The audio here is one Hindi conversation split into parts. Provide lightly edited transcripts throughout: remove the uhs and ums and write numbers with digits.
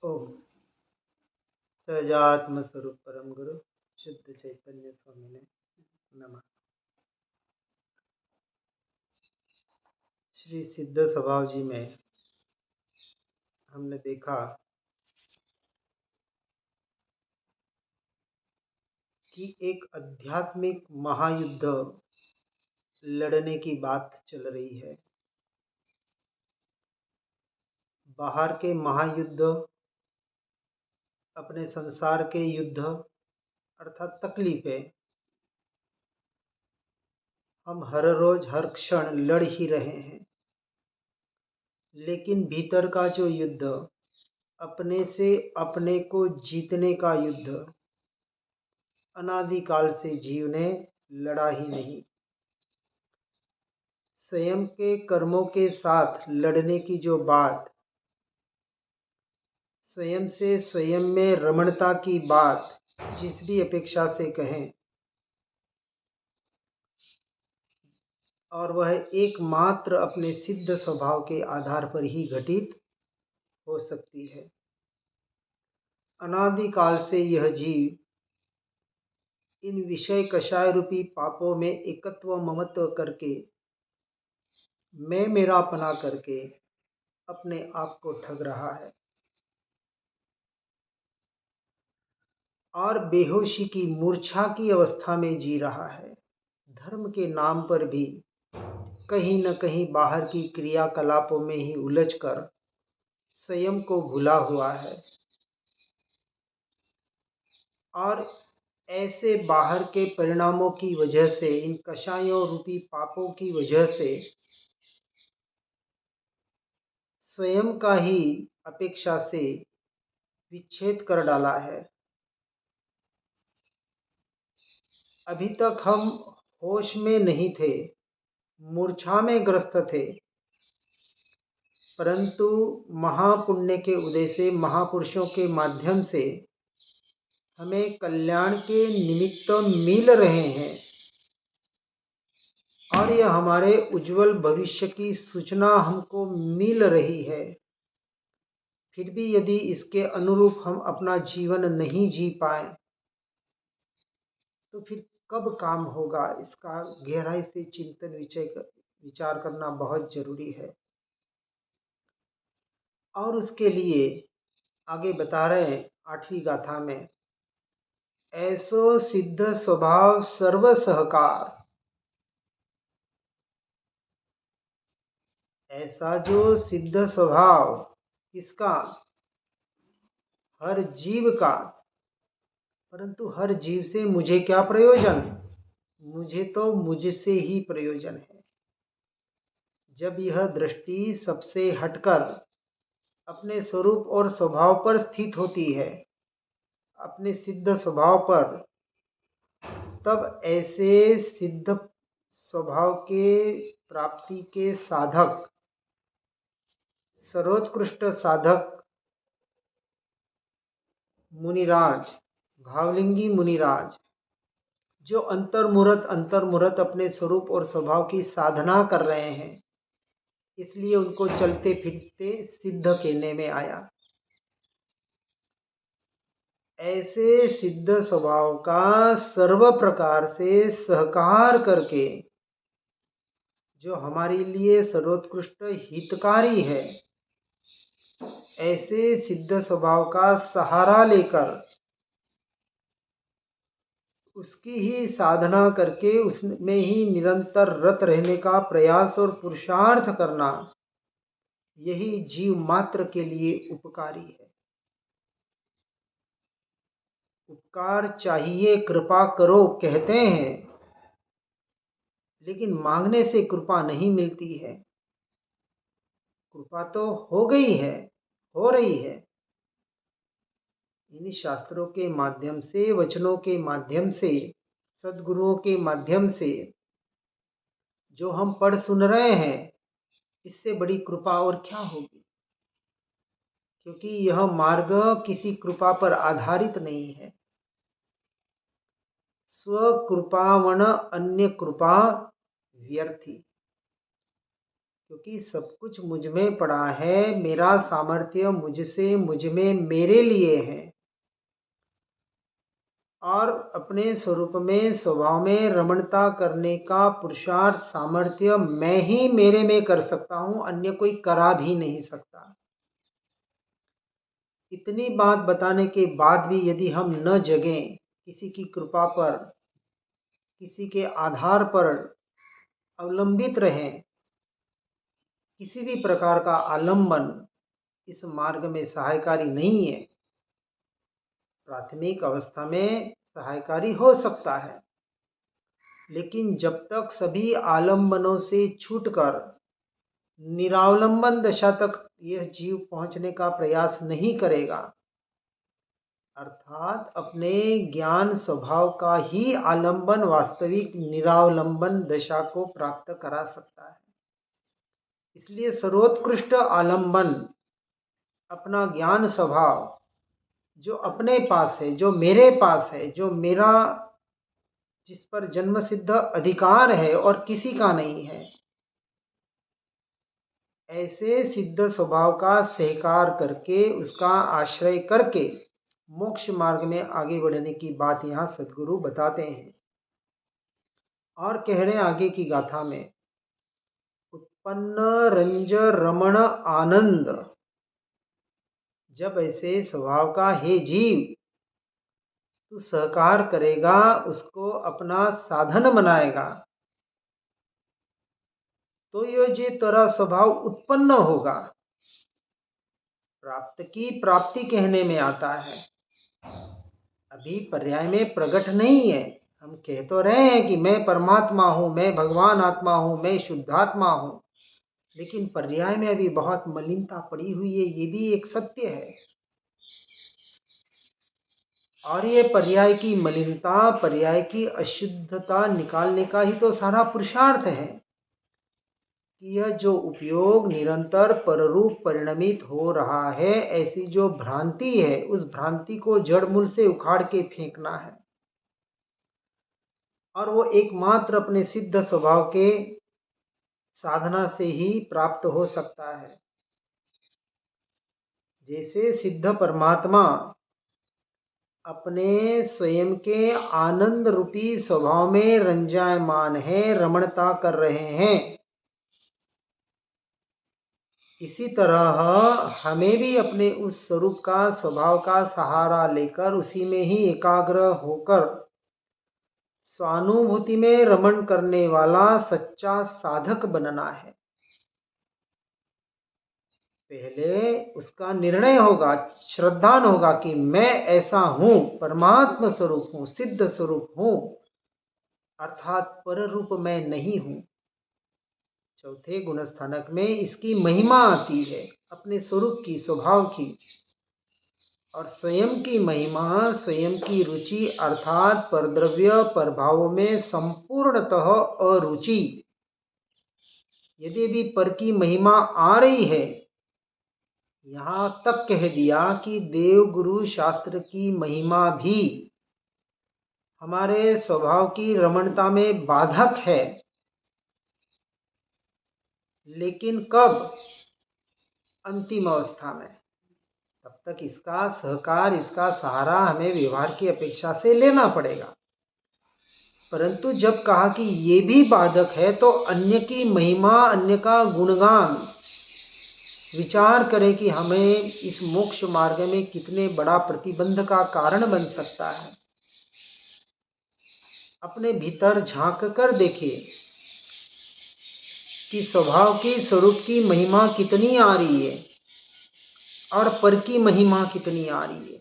ओम सहजात्म स्वरूप परम गुरु शुद्ध चैतन्य स्वामी ने नमः। श्री सिद्ध स्वभाव जी में हमने देखा कि एक आध्यात्मिक महायुद्ध लड़ने की बात चल रही है। बाहर के महायुद्ध, अपने संसार के युद्ध अर्थात तकलीफें हम हर रोज हर क्षण लड़ ही रहे हैं, लेकिन भीतर का जो युद्ध, अपने से अपने को जीतने का युद्ध, अनादिकाल से जीव ने लड़ा ही नहीं। स्वयं के कर्मों के साथ लड़ने की जो बात, स्वयं से स्वयं में रमणता की बात जिस भी अपेक्षा से कहें, और वह एकमात्र अपने सिद्ध स्वभाव के आधार पर ही घटित हो सकती है। अनादिकाल से यह जीव इन विषय कषाय रूपी पापों में एकत्व ममत्व करके, मैं मेरापना करके अपने आप को ठग रहा है और बेहोशी की मूर्छा की अवस्था में जी रहा है। धर्म के नाम पर भी कहीं न कहीं बाहर की क्रियाकलापों में ही उलझकर स्वयं को भूला हुआ है और ऐसे बाहर के परिणामों की वजह से, इन कषायों रूपी पापों की वजह से स्वयं का ही अपेक्षा से विच्छेद कर डाला है। अभी तक हम होश में नहीं थे, मूर्छा में ग्रस्त थे, परंतु महापुण्य के उदय से, महापुरुषों के माध्यम से हमें कल्याण के निमित्त मिल रहे हैं और यह हमारे उज्जवल भविष्य की सूचना हमको मिल रही है। फिर भी यदि इसके अनुरूप हम अपना जीवन नहीं जी पाए तो फिर कब काम होगा, इसका गहराई से चिंतन विचार करना बहुत जरूरी है। और उसके लिए आगे बता रहे हैं 8वीं गाथा में, ऐसो सिद्ध स्वभाव सर्व सहकार। ऐसा जो सिद्ध स्वभाव, किसका? हर जीव का। परंतु हर जीव से मुझे क्या प्रयोजन? मुझे तो मुझसे ही प्रयोजन है। जब यह दृष्टि सबसे हटकर अपने स्वरूप और स्वभाव पर स्थित होती है, अपने सिद्ध स्वभाव पर, तब ऐसे सिद्ध स्वभाव के प्राप्ति के साधक, सर्वोत्कृष्ट साधक मुनिराज, भावलिंगी मुनिराज, जो अंतर्मुहूर्त अपने स्वरूप और स्वभाव की साधना कर रहे हैं, इसलिए उनको चलते फिरते सिद्ध कहने में आया। ऐसे सिद्ध स्वभाव का सर्व प्रकार से सहकार करके, जो हमारे लिए सर्वोत्कृष्ट हितकारी है, ऐसे सिद्ध स्वभाव का सहारा लेकर उसकी ही साधना करके उसमें ही निरंतर रत रहने का प्रयास और पुरुषार्थ करना, यही जीव मात्र के लिए उपकारी है। उपकार चाहिए कृपा करो कहते हैं, लेकिन मांगने से कृपा नहीं मिलती है। कृपा तो हो गई है, हो रही है, इन शास्त्रों के माध्यम से, वचनों के माध्यम से, सद्गुरुओं के माध्यम से जो हम पढ़ सुन रहे हैं, इससे बड़ी कृपा और क्या होगी? क्योंकि यह मार्ग किसी कृपा पर आधारित नहीं है। स्वकृपावण अन्य कृपा व्यर्थी। क्योंकि सब कुछ मुझ में पड़ा है, मेरा सामर्थ्य मुझसे, मुझ में, मेरे लिए है। और अपने स्वरूप में, स्वभाव में रमणता करने का पुरुषार्थ, सामर्थ्य मैं ही मेरे में कर सकता हूँ, अन्य कोई करा भी नहीं सकता। इतनी बात बताने के बाद भी यदि हम न जगें, किसी की कृपा पर, किसी के आधार पर अवलंबित रहें, किसी भी प्रकार का आलंबन इस मार्ग में सहायकारी नहीं है। प्राथमिक अवस्था में सहायकारी हो सकता है, लेकिन जब तक सभी आलंबनों से छूटकर निरावलंबन दशा तक यह जीव पहुंचने का प्रयास नहीं करेगा, अर्थात अपने ज्ञान स्वभाव का ही आलंबन वास्तविक निरावलंबन दशा को प्राप्त करा सकता है। इसलिए सर्वोत्कृष्ट आलंबन अपना ज्ञान स्वभाव जो अपने पास है, जो मेरे पास है, जो मेरा, जिस पर जन्म सिद्ध अधिकार है और किसी का नहीं है, ऐसे सिद्ध स्वभाव का सहकार करके, उसका आश्रय करके मोक्ष मार्ग में आगे बढ़ने की बात यहाँ सद्गुरु बताते हैं। और कह रहे हैं आगे की गाथा में, उत्पन्न रंज रमण आनंद। जब ऐसे स्वभाव का हे जीव तू सहकार करेगा, उसको अपना साधन बनाएगा, तो ये जो तेरा स्वभाव उत्पन्न होगा, प्राप्त की प्राप्ति कहने में आता है, अभी पर्याय में प्रकट नहीं है। हम कह तो रहे हैं कि मैं परमात्मा हूँ, मैं भगवान आत्मा हूँ, मैं शुद्धात्मा हूँ, लेकिन पर्याय में अभी बहुत मलिनता पड़ी हुई है, ये भी एक सत्य है। और ये पर्याय की मलिनता, पर्याय की अशुद्धता निकालने का ही तो सारा पुरुषार्थ है कि यह जो उपयोग निरंतर पररूप परिणमित हो रहा है, ऐसी जो भ्रांति है, उस भ्रांति को जड़ मूल से उखाड़ के फेंकना है। और वो एकमात्र अपने सिद्ध स्वभाव के साधना से ही प्राप्त हो सकता है। जैसे सिद्ध परमात्मा अपने स्वयं के आनंद रूपी स्वभाव में रंजायमान है, रमणता कर रहे हैं, इसी तरह हमें भी अपने उस स्वरूप का, स्वभाव का सहारा लेकर उसी में ही एकाग्र होकर स्वानुभूति में रमण करने वाला सच्चा साधक बनना है। पहले उसका निर्णय होगा, श्रद्धान होगा कि मैं ऐसा हूँ, परमात्म स्वरूप हूँ, सिद्ध स्वरूप हूँ, अर्थात पर रूप मैं नहीं हूँ। चौथे गुणस्थानक में इसकी महिमा आती है, अपने स्वरूप की, स्वभाव की, और स्वयं की महिमा, स्वयं की रुचि, अर्थात परद्रव्य परभाव में संपूर्णतः अरुचि। यदि भी पर की महिमा आ रही है, यहाँ तक कह दिया कि देव गुरु शास्त्र की महिमा भी हमारे स्वभाव की रमणता में बाधक है, लेकिन कब? अंतिम अवस्था में। तब तक इसका सहकार, इसका सहारा हमें व्यवहार की अपेक्षा से लेना पड़ेगा। परंतु जब कहा कि ये भी बाधक है, तो अन्य की महिमा, अन्य का गुणगान विचार करें कि हमें इस मोक्ष मार्ग में कितने बड़ा प्रतिबंध का कारण बन सकता है। अपने भीतर झांक कर देखिए कि स्वभाव की, स्वरूप की महिमा कितनी आ रही है और पर की महिमा कितनी आ रही है।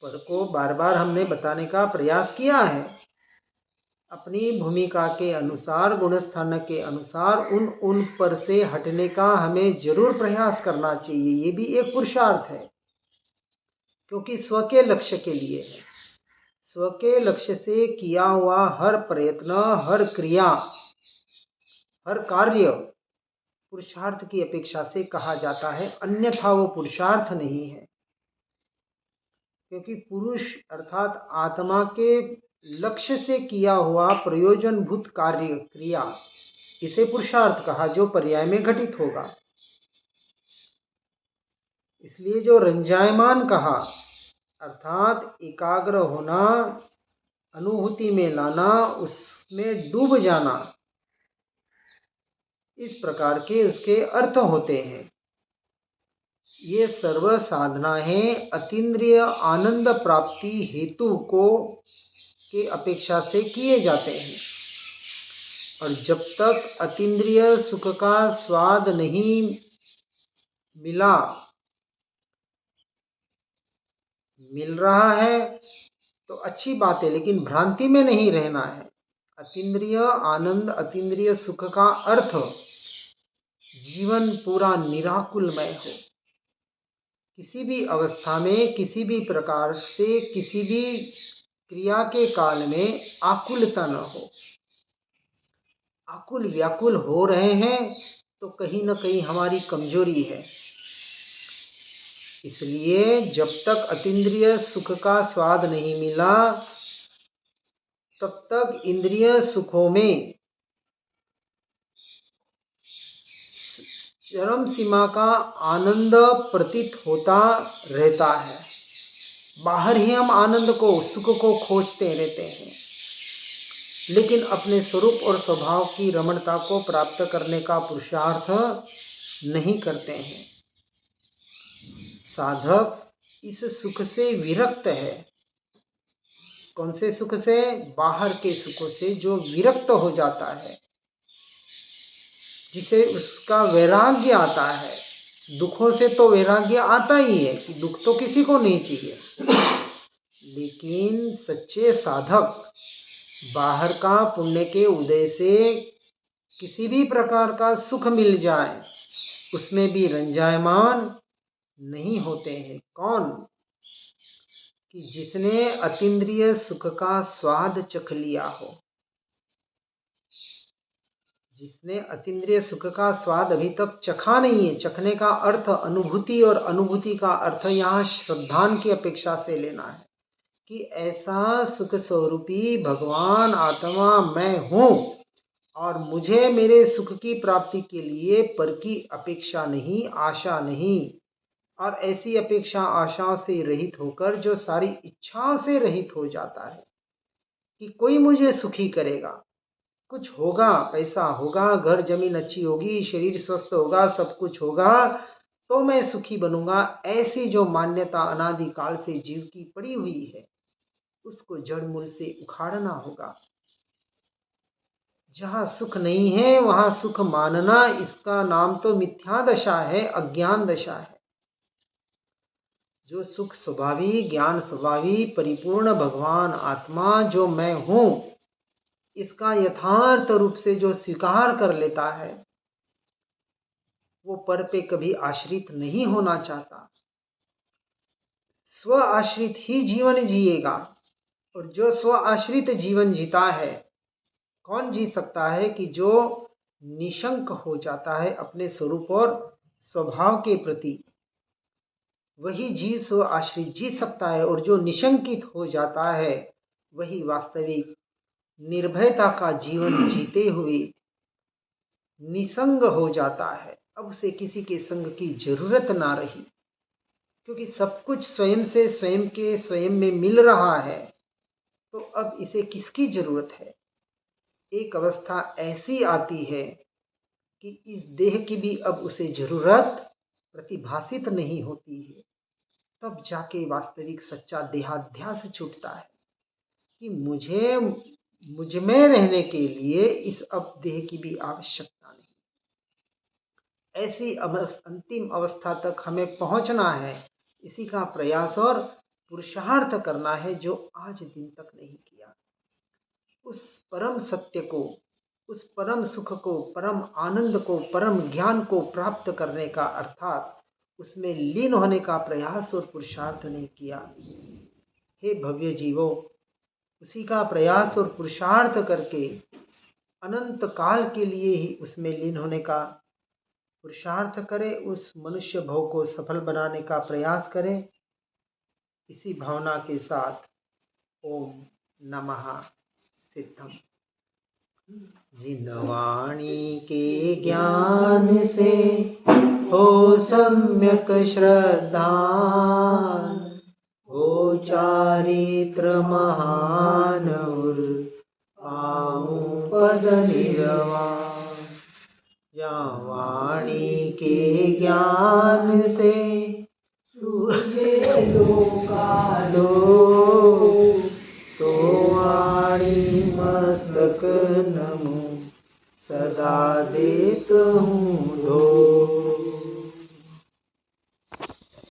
पर को बार बार हमने बताने का प्रयास किया है, अपनी भूमिका के अनुसार, गुणस्थान के अनुसार उन पर से हटने का हमें जरूर प्रयास करना चाहिए। ये भी एक पुरुषार्थ है, क्योंकि स्व के लक्ष्य के लिए है। स्व के लक्ष्य से किया हुआ हर प्रयत्न, हर क्रिया, हर कार्य पुरुषार्थ की अपेक्षा से कहा जाता है, अन्यथा वो पुरुषार्थ नहीं है। क्योंकि पुरुष अर्थात आत्मा के लक्ष्य से किया हुआ प्रयोजनभूत कार्य, क्रिया, इसे पुरुषार्थ कहा, जो पर्याय में घटित होगा। इसलिए जो रंजायमान कहा, अर्थात एकाग्र होना, अनुभूति में लाना, उसमें डूब जाना, इस प्रकार के उसके अर्थ होते हैं। ये सर्व साधनाएं अतीन्द्रिय आनंद प्राप्ति हेतु को के अपेक्षा से किए जाते हैं। और जब तक अतीन्द्रिय सुख का स्वाद नहीं मिल रहा है तो अच्छी बात है, लेकिन भ्रांति में नहीं रहना है। अतीन्द्रिय आनंद, अतीन्द्रिय सुख का अर्थ जीवन पूरा निराकुलमय हो, किसी भी अवस्था में, किसी भी प्रकार से, किसी भी क्रिया के काल में आकुलता न हो। आकुल व्याकुल हो रहे हैं तो कहीं न कहीं हमारी कमजोरी है। इसलिए जब तक अतीन्द्रिय सुख का स्वाद नहीं मिला, तब तक इंद्रिय सुखों में चरम सीमा का आनंद प्रतीत होता रहता है। बाहर ही हम आनंद को, सुख को खोजते रहते हैं, लेकिन अपने स्वरूप और स्वभाव की रमणता को प्राप्त करने का पुरुषार्थ नहीं करते हैं। साधक इस सुख से विरक्त है। कौन से सुख से? बाहर के सुखों से जो विरक्त हो जाता है, जिसे उसका वैराग्य आता है। दुखों से तो वैराग्य आता ही है कि दुख तो किसी को नहीं चाहिए, लेकिन सच्चे साधक बाहर का पुण्य के उदय से किसी भी प्रकार का सुख मिल जाए उसमें भी रंजायमान नहीं होते हैं। कौन? कि जिसने अतीन्द्रिय सुख का स्वाद चख लिया हो। जिसने अतीन्द्रिय सुख का स्वाद अभी तक चखा नहीं है, चखने का अर्थ अनुभूति, और अनुभूति का अर्थ यहाँ श्रद्धान की अपेक्षा से लेना है कि ऐसा सुख स्वरूपी भगवान आत्मा मैं हूँ और मुझे मेरे सुख की प्राप्ति के लिए पर की अपेक्षा नहीं, आशा नहीं। और ऐसी अपेक्षा आशाओं से रहित होकर जो सारी इच्छाओं से रहित हो जाता है कि कोई मुझे सुखी करेगा, कुछ होगा, पैसा होगा, घर जमीन अच्छी होगी, शरीर स्वस्थ होगा, सब कुछ होगा तो मैं सुखी बनूंगा। ऐसी जो मान्यता अनादिकाल से जीव की पड़ी हुई है, उसको जड़ मूल से उखाड़ना होगा। जहाँ सुख नहीं है वहाँ सुख मानना, इसका नाम तो मिथ्या दशा है, अज्ञान दशा है। जो सुख स्वभावी, ज्ञान स्वभावी, परिपूर्ण भगवान आत्मा जो मैं हूँ, इसका यथार्थ रूप से जो स्वीकार कर लेता है, वो पर पे कभी आश्रित नहीं होना चाहता। स्व आश्रित ही जीवन जिएगा। और जो स्व आश्रित जीवन जीता है, कौन जी सकता है? कि जो निशंक हो जाता है अपने स्वरूप और स्वभाव के प्रति, वही जीव स्व आश्रित जी सकता है। और जो निशंकित हो जाता है वही वास्तविक निर्भयता का जीवन जीते हुए निसंग हो जाता है। अब उसे किसी के संग की जरूरत ना रही, क्योंकि सब कुछ स्वयं से, स्वयं के स्वयं में मिल रहा है, तो अब इसे किसकी जरूरत है? एक अवस्था ऐसी आती है कि इस देह की भी अब उसे जरूरत प्रतिभासित नहीं होती है। तब जाके वास्तविक सच्चा देहाध्यास छूटता है कि मुझे मुझ में रहने के लिए इस अब देह की भी आवश्यकता नहीं। ऐसी अंतिम अवस्था तक हमें पहुंचना है। इसी का प्रयास और पुरुषार्थ करना है जो आज दिन तक नहीं किया। उस परम सत्य को, उस परम सुख को, परम आनंद को, परम ज्ञान को प्राप्त करने का, अर्थात उसमें लीन होने का प्रयास और पुरुषार्थ नहीं किया। हे भव्य जीवों, उसी का प्रयास और पुरुषार्थ करके अनंत काल के लिए ही उसमें लीन होने का पुरुषार्थ करें, उस मनुष्य भव को सफल बनाने का प्रयास करें। इसी भावना के साथ ओम नमः सिद्धम। जिन वाणी के ज्ञान से हो सम्यक श्रद्धा, हो चारित्र महान और पाऊं पद निर्वाण। या वाणी के ज्ञान से सूझे लोकालो, तो वाणी मस्तक नमो सदा देत हूँ धो।